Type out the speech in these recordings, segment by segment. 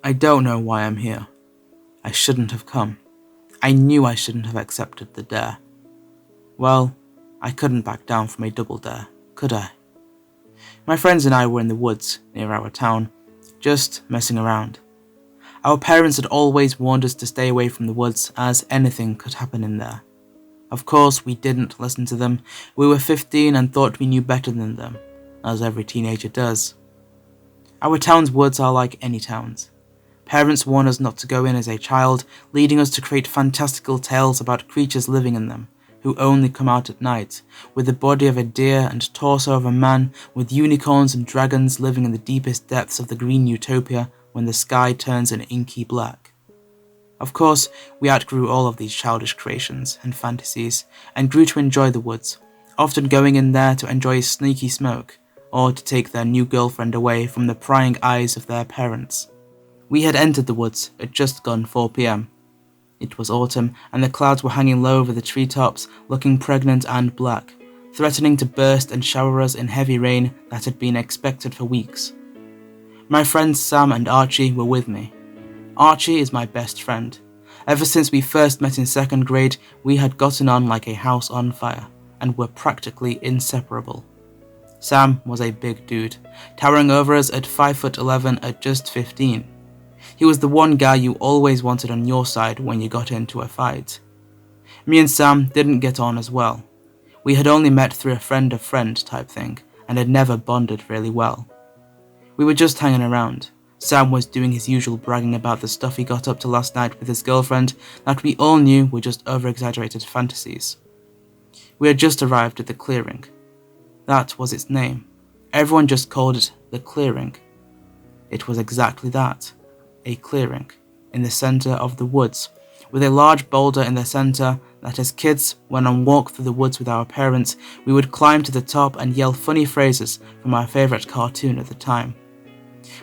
I don't know why I'm here. I shouldn't have come. I knew I shouldn't have accepted the dare. Well, I couldn't back down from a double dare, could I? My friends and I were in the woods near our town, just messing around. Our parents had always warned us to stay away from the woods as anything could happen in there. Of course, we didn't listen to them. We were 15 and thought we knew better than them, as every teenager does. Our town's woods are like any towns. Parents warn us not to go in as a child, leading us to create fantastical tales about creatures living in them, who only come out at night, with the body of a deer and torso of a man, with unicorns and dragons living in the deepest depths of the green utopia when the sky turns an inky black. Of course, we outgrew all of these childish creations and fantasies, and grew to enjoy the woods, often going in there to enjoy a sneaky smoke, or to take their new girlfriend away from the prying eyes of their parents. We had entered the woods at just gone 4 p.m. It was autumn, and the clouds were hanging low over the treetops, looking pregnant and black, threatening to burst and shower us in heavy rain that had been expected for weeks. My friends Sam and Archie were with me. Archie is my best friend. Ever since we first met in 2nd grade, we had gotten on like a house on fire, and were practically inseparable. Sam was a big dude, towering over us at 5'11" at just 15. He was the one guy you always wanted on your side when you got into a fight. Me and Sam didn't get on as well. We had only met through a friend of friend type thing, and had never bonded really well. We were just hanging around. Sam was doing his usual bragging about the stuff he got up to last night with his girlfriend that we all knew were just over-exaggerated fantasies. We had just arrived at the clearing. That was its name. Everyone just called it the clearing. It was exactly that. A clearing, in the centre of the woods, with a large boulder in the centre that as kids, when on walk through the woods with our parents, we would climb to the top and yell funny phrases from our favourite cartoon at the time.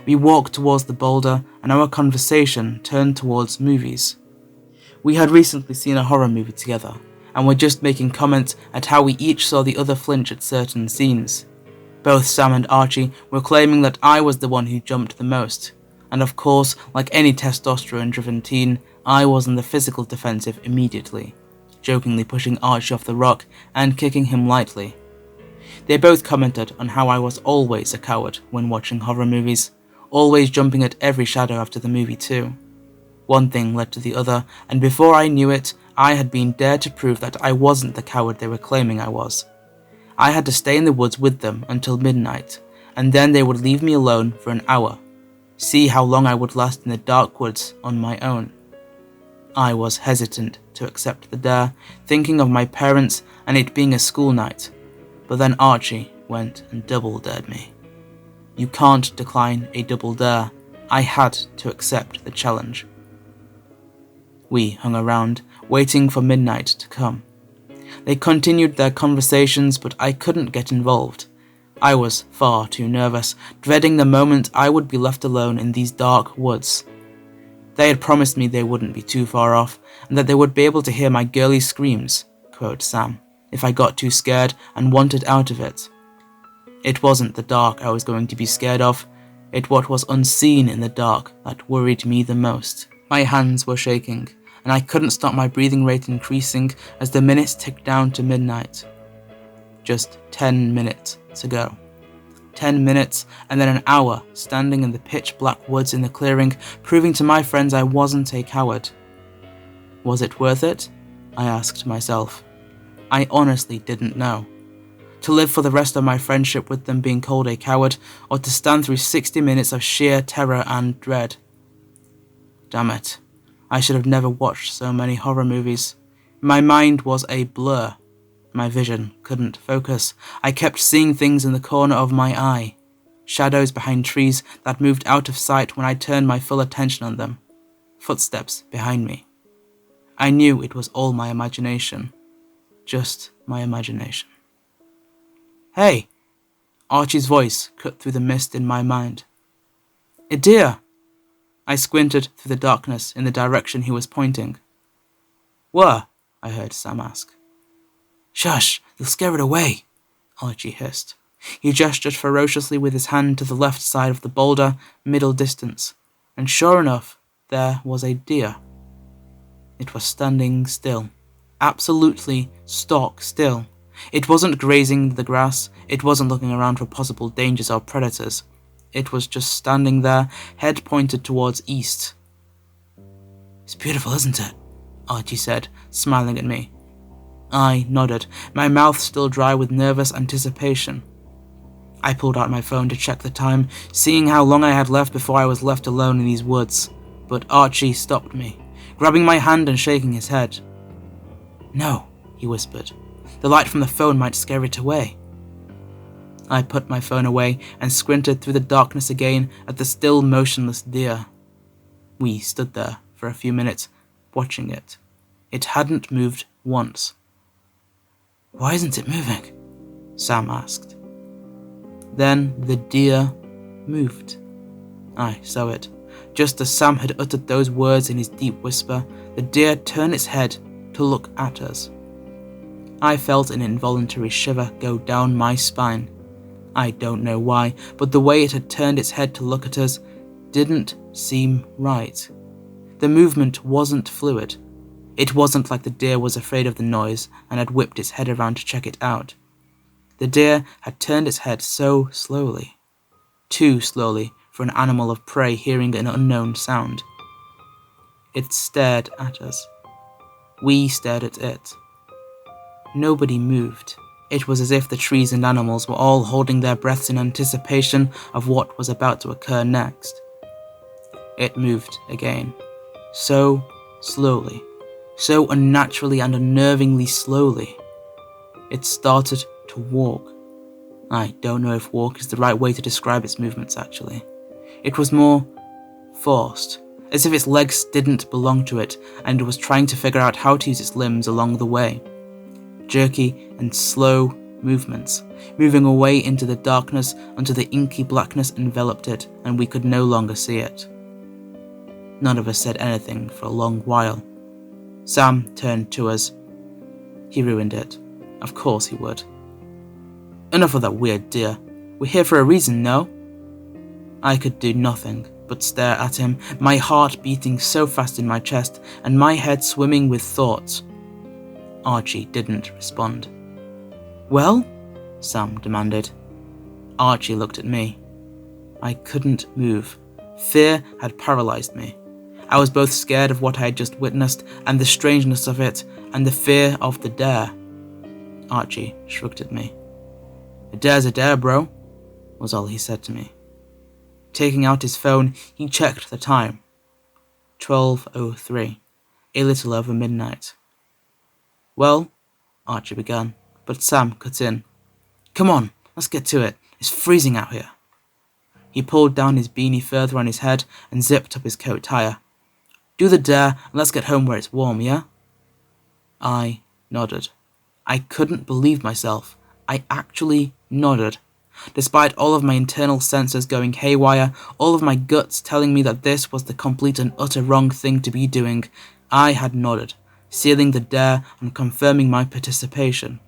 We walked towards the boulder and our conversation turned towards movies. We had recently seen a horror movie together, and were just making comments at how we each saw the other flinch at certain scenes. Both Sam and Archie were claiming that I was the one who jumped the most, and of course, like any testosterone-driven teen, I was on the physical defensive immediately, jokingly pushing Archie off the rock and kicking him lightly. They both commented on how I was always a coward when watching horror movies, always jumping at every shadow after the movie too. One thing led to the other, and before I knew it, I had been dared to prove that I wasn't the coward they were claiming I was. I had to stay in the woods with them until midnight, and then they would leave me alone for an hour. See how long I would last in the dark woods on my own. I was hesitant to accept the dare, thinking of my parents and it being a school night, but then Archie went and double dared me. You can't decline a double dare. I had to accept the challenge. We hung around, waiting for midnight to come. They continued their conversations, but I couldn't get involved. I was far too nervous, dreading the moment I would be left alone in these dark woods. They had promised me they wouldn't be too far off, and that they would be able to hear my girly screams, quote Sam, if I got too scared and wanted out of it. It wasn't the dark I was going to be scared of, it what was unseen in the dark that worried me the most. My hands were shaking, and I couldn't stop my breathing rate increasing as the minutes ticked down to midnight. Just 10 minutes to go. 10 minutes and then an hour standing in the pitch black woods in the clearing, proving to my friends I wasn't a coward. Was it worth it? I asked myself. I honestly didn't know. To live for the rest of my friendship with them being called a coward, or to stand through 60 minutes of sheer terror and dread. Damn it. I should have never watched so many horror movies. My mind was a blur. My vision couldn't focus. I kept seeing things in the corner of my eye. Shadows behind trees that moved out of sight when I turned my full attention on them. Footsteps behind me. I knew it was all my imagination. Just my imagination. Hey! Archie's voice cut through the mist in my mind. A deer! I squinted through the darkness in the direction he was pointing. Where? I heard Sam ask. Shush, you'll scare it away, Archie hissed. He gestured ferociously with his hand to the left side of the boulder, middle distance. and sure enough, there was a deer. It was standing still, absolutely stock still. It wasn't grazing the grass, it wasn't looking around for possible dangers or predators. It was just standing there, head pointed towards east. "It's beautiful, isn't it?" Archie said, smiling at me. I nodded, my mouth still dry with nervous anticipation. I pulled out my phone to check the time, seeing how long I had left before I was left alone in these woods, but Archie stopped me, grabbing my hand and shaking his head. "No," he whispered. "The light from the phone might scare it away." I put my phone away and squinted through the darkness again at the still motionless deer. We stood there for a few minutes, watching it. It hadn't moved once. "Why isn't it moving?" Sam asked. Then the deer moved. I saw it. Just as Sam had uttered those words in his deep whisper, the deer turned its head to look at us. I felt an involuntary shiver go down my spine. I don't know why, but the way it had turned its head to look at us didn't seem right. The movement wasn't fluid. It wasn't like the deer was afraid of the noise and had whipped its head around to check it out. The deer had turned its head so slowly. Too slowly for an animal of prey hearing an unknown sound. It stared at us. We stared at it. Nobody moved. It was as if the trees and animals were all holding their breaths in anticipation of what was about to occur next. It moved again. So slowly. So unnaturally and unnervingly slowly. It started to walk. I don't know if walk is the right way to describe its movements, actually. It was more forced, as if its legs didn't belong to it and it was trying to figure out how to use its limbs along the way. Jerky and slow movements, moving away into the darkness until the inky blackness enveloped it and we could no longer see it. None of us said anything for a long while. Sam turned to us. He ruined it. Of course he would. "Enough of that weird deer. We're here for a reason, no?" I could do nothing but stare at him, my heart beating so fast in my chest and my head swimming with thoughts. Archie didn't respond. "Well?" Sam demanded. Archie looked at me. I couldn't move. Fear had paralyzed me. I was both scared of what I had just witnessed and the strangeness of it, and the fear of the dare. Archie shrugged at me. "A dare's a dare, bro," was all he said to me. Taking out his phone, he checked the time. 12:03, a little over midnight. "Well," Archie began, but Sam cut in. "Come on, let's get to it. It's freezing out here." He pulled down his beanie further on his head and zipped up his coat higher. "Do the dare and let's get home where it's warm, yeah?" I nodded. I couldn't believe myself. I actually nodded. Despite all of my internal senses going haywire, all of my guts telling me that this was the complete and utter wrong thing to be doing, I had nodded, sealing the dare and confirming my participation.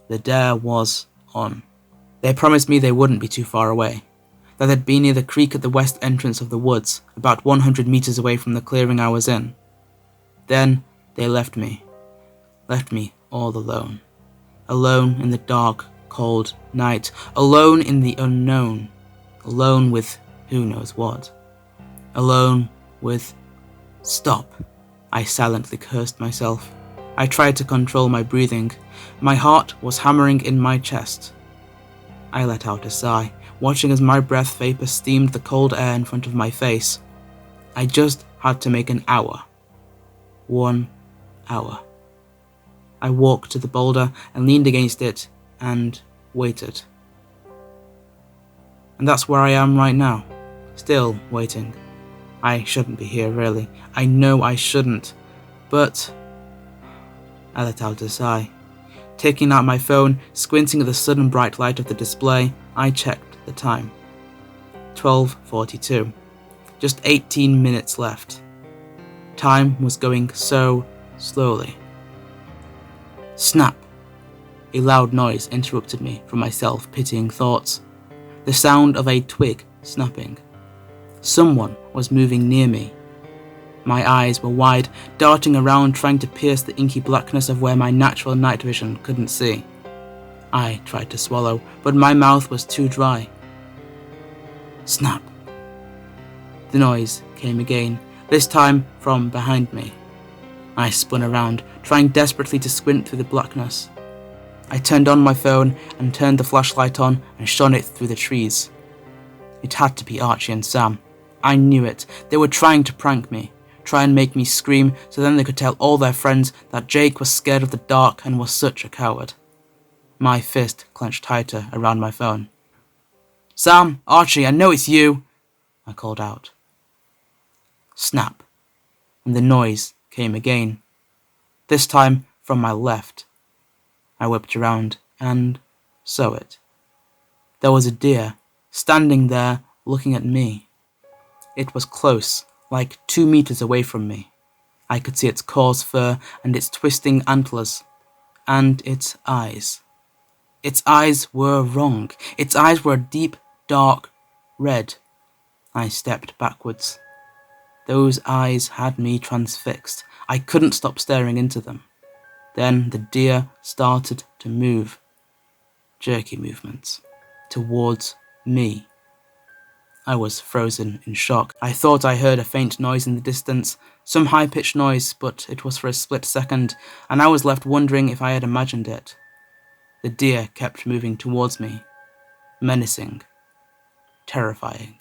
The dare was on. They promised me they wouldn't be too far away, that they'd be near the creek at the west entrance of the woods, about 100 meters away from the clearing I was in. Then they left me all alone. Alone in the dark, cold night, alone in the unknown, alone with who knows what. Alone with... Stop! I silently cursed myself. I tried to control my breathing. My heart was hammering in my chest. I let out a sigh, watching as my breath vapor steamed the cold air in front of my face. I just had to make an hour. 1 hour. I walked to the boulder and leaned against it and waited. And that's where I am right now, still waiting. I shouldn't be here, really. I know I shouldn't, but... I let out a sigh. Taking out my phone, squinting at the sudden bright light of the display, I checked the time. 12:42. Just 18 minutes left. Time was going so slowly. Snap! A loud noise interrupted me from my self-pitying thoughts. The sound of a twig snapping. Someone was moving near me. My eyes were wide, darting around trying to pierce the inky blackness of where my natural night vision couldn't see. I tried to swallow, but my mouth was too dry. Snap! The noise came again, this time from behind me. I spun around, trying desperately to squint through the blackness. I turned on my phone and turned the flashlight on and shone it through the trees. It had to be Archie and Sam. I knew it. They were trying to prank me, try and make me scream so then they could tell all their friends that Jake was scared of the dark and was such a coward. My fist clenched tighter around my phone. Sam, Archie, I know it's you, I called out. Snap, and the noise came again, this time from my left. I whipped around and saw it. There was a deer, standing there looking at me. It was close, like 2 meters away from me. I could see its coarse fur and its twisting antlers, and its eyes. Its eyes were wrong. Its eyes were a deep, dark red. I stepped backwards. Those eyes had me transfixed. I couldn't stop staring into them. Then the deer started to move. Jerky movements. Towards me. I was frozen in shock. I thought I heard a faint noise in the distance, some high-pitched noise, but it was for a split second, and I was left wondering if I had imagined it. The deer kept moving towards me. Menacing. Terrifying.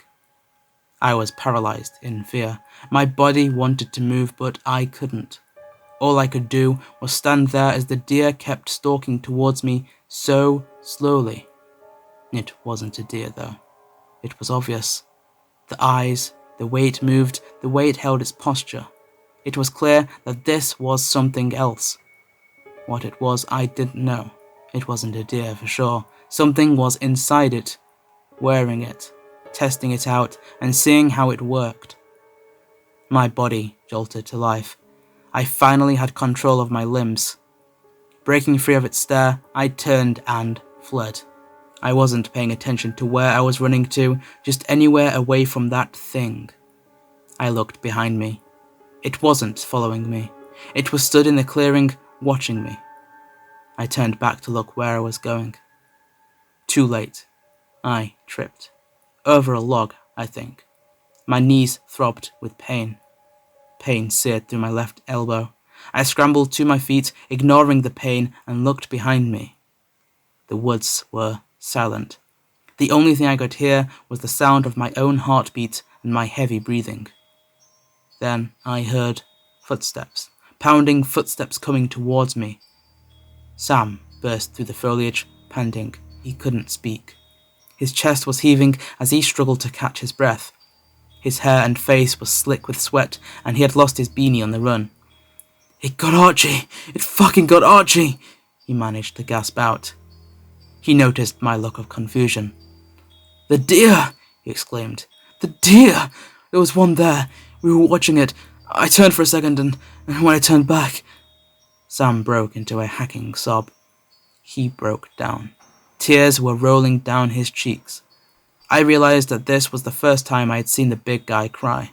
I was paralyzed in fear. My body wanted to move, but I couldn't. All I could do was stand there as the deer kept stalking towards me so slowly. It wasn't a deer, though. It was obvious. The eyes, the way it moved, the way it held its posture. It was clear that this was something else. What it was, I didn't know. It wasn't a deer for sure. Something was inside it, wearing it, testing it out, and seeing how it worked. My body jolted to life. I finally had control of my limbs. Breaking free of its stare, I turned and fled. I wasn't paying attention to where I was running to, just anywhere away from that thing. I looked behind me. It wasn't following me. It was stood in the clearing, watching me. I turned back to look where I was going. Too late. I tripped. Over a log, I think. My knees throbbed with pain. Pain seared through my left elbow. I scrambled to my feet, ignoring the pain, and looked behind me. The woods were silent. The only thing I could hear was the sound of my own heartbeat and my heavy breathing. Then I heard footsteps, pounding footsteps coming towards me. Sam burst through the foliage, panting. He couldn't speak. His chest was heaving as he struggled to catch his breath. His hair and face was slick with sweat, and he had lost his beanie on the run. "It got Archie! It fucking got Archie!" he managed to gasp out. He noticed my look of confusion. "The deer!" he exclaimed. "The deer! There was one there. We were watching it. I turned for a second, and when I turned back..." Sam broke into a hacking sob. He broke down. Tears were rolling down his cheeks. I realized that this was the first time I had seen the big guy cry.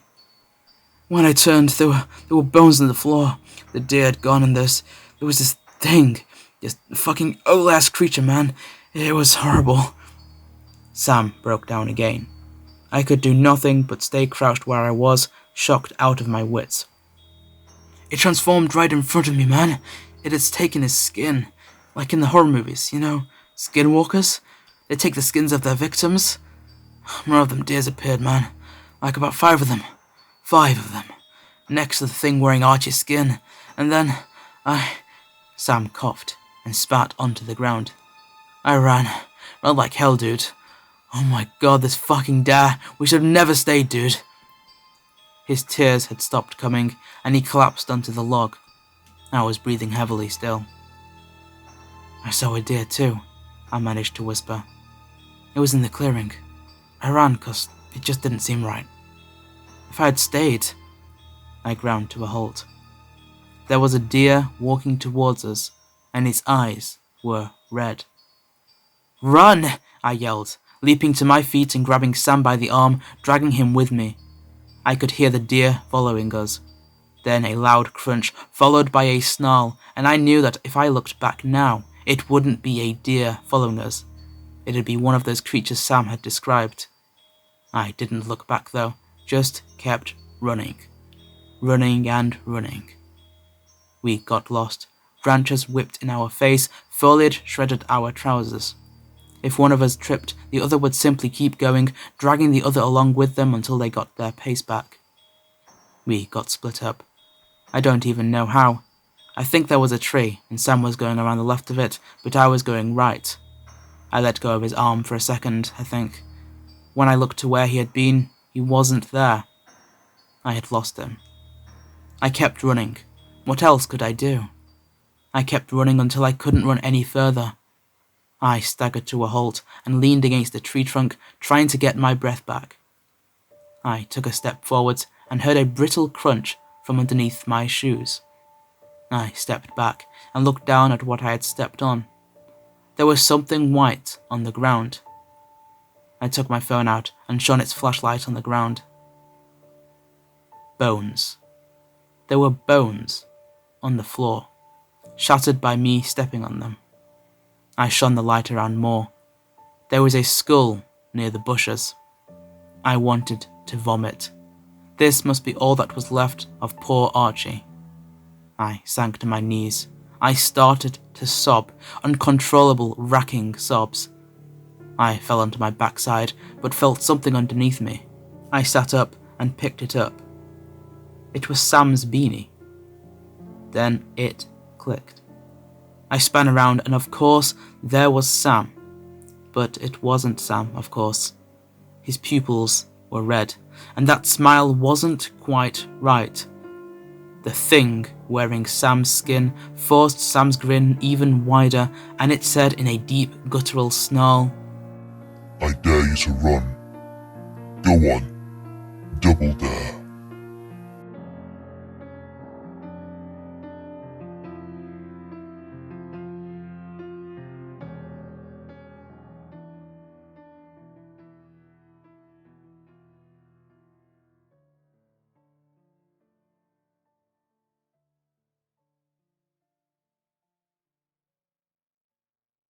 "When I turned, there were bones on the floor. The deer had gone, and there was this thing. This fucking ugly-ass creature, man. It was horrible." Sam broke down again. I could do nothing but stay crouched where I was, shocked out of my wits. "It transformed right in front of me, man. It had taken his skin. Like in the horror movies, you know? Skinwalkers? They take the skins of their victims. More of them deers appeared, man. Like about 5 of them. 5 of them. Next to the thing wearing Archie's skin. And then, Sam coughed and spat onto the ground. "I ran like hell, dude. Oh my god, this fucking deer. We should have never stayed, dude." His tears had stopped coming, and he collapsed onto the log. I was breathing heavily still. "I saw a deer too," I managed to whisper. "It was in the clearing. I ran because it just didn't seem right. If I had stayed..." I ground to a halt. There was a deer walking towards us, and its eyes were red. "Run!" I yelled, leaping to my feet and grabbing Sam by the arm, dragging him with me. I could hear the deer following us. Then a loud crunch, followed by a snarl, and I knew that if I looked back now, it wouldn't be a deer following us. It'd be one of those creatures Sam had described. I didn't look back though, just kept running. Running and running. We got lost. Branches whipped in our face, foliage shredded our trousers. If one of us tripped, the other would simply keep going, dragging the other along with them until they got their pace back. We got split up. I don't even know how. I think there was a tree, and Sam was going around the left of it, but I was going right. I let go of his arm for a second, I think. When I looked to where he had been, he wasn't there. I had lost him. I kept running. What else could I do? I kept running until I couldn't run any further. I staggered to a halt and leaned against a tree trunk, trying to get my breath back. I took a step forwards and heard a brittle crunch from underneath my shoes. I stepped back and looked down at what I had stepped on. There was something white on the ground. I took my phone out and shone its flashlight on the ground. Bones. There were bones on the floor, shattered by me stepping on them. I shone the light around more. There was a skull near the bushes. I wanted to vomit. This must be all that was left of poor Archie. I sank to my knees. I started to sob, uncontrollable, racking sobs. I fell onto my backside, but felt something underneath me. I sat up and picked it up. It was Sam's beanie. Then it clicked. I span around and of course there was Sam. But it wasn't Sam, of course. His pupils were red, and that smile wasn't quite right. The thing wearing Sam's skin forced Sam's grin even wider, and it said in a deep guttural snarl, "I dare you to run. Go on, double dare."